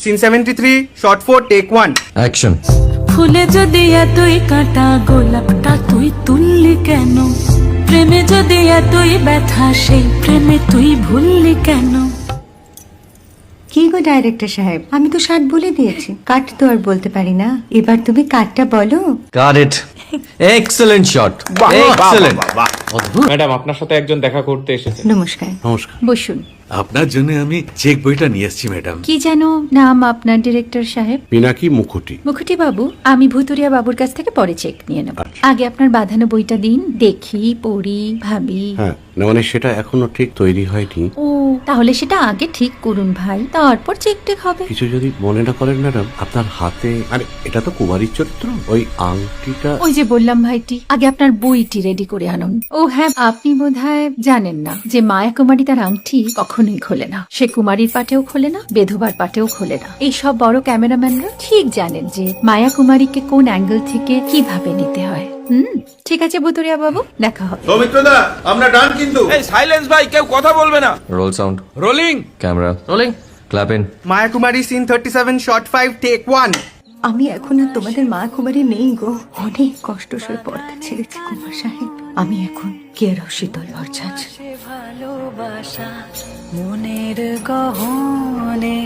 Scene 73 short 4 take 1 action. ফুলে যদি এতই কাঁটা গোলাপটা তুই তুললি কেন? প্রেমে যদি এতই ব্যথা সেই প্রেমে তুই ভুললি কেন? কি গো ডাইরেক্টর সাহেব, আমি তো 60 বলে দিয়েছি, কাট তো আর বলতে পারি না, এবার তুমি কাটটা বলো। Got it. Excellent shot, excellent. Madam, আপনার সাথে একজন দেখা করতে এসেছে। নমস্কার। নমস্কার। বসুন। আপনার জন্য আমি চেক বইটা নিয়ে এসেছি ম্যাডাম। কি যেন নাম আপনার ডিরেক্টর সাহেব? পিনাকি মুখোটি। মুখুটি বাবু, আমি ভুতুরিয়া বাবুর কাছ থেকে পরে চেক নিয়ে নেব। আগে আপনার বাঁধানো বইটা দিন, দেখি, পড়ি, ভাবি। হ্যাঁ, না মানে সেটা এখনো ঠিক তৈরি হয়নি। ও, তাহলে সেটা আগে ঠিক করুন ভাই, তারপর চেক টেক হবে। কিছু যদি মনে না করেন ম্যাডাম, আপনার হাতে, আরে এটা তো কুমারীর চরিত্র, ওই আংটিটা। ওই যে বললাম ভাইটি, আগে আপনার বইটি রেডি করে আনুন। ও হ্যাঁ, আপনি বোধহয় জানেন না যে মায়া কুমারী তার আংটি কখনোই খোলে না। সে কুমারীর পাটেও খোলে না, বেধবার পাটেও খোলে না। এই সব বড় ক্যামেরাম্যানরা ঠিক জানেন যে মায়া কুমারীকে কোন অ্যাঙ্গেল থেকে কিভাবে নিতে হয়। ঠিক আছে ভুতুরিয়া বাবু, দেখা হবে। সৌমিত্রদা, আমরা ডান কিন্তু। এই সাইলেন্স ভাই, কেউ কথা বলবে না। Roll sound, rolling. Camera rolling, clap in. Maya Kumari scene 37 shot 5 take 1। আমি এখন আর তোমাদের মা কুমারী নেই গো, অনেক কষ্ট সয়ে পর্দা ছেড়েছি কুমার সাহেব। আমি এখন কেরও শীতল ভরছাছ। ভালোবাসা মনের গহনে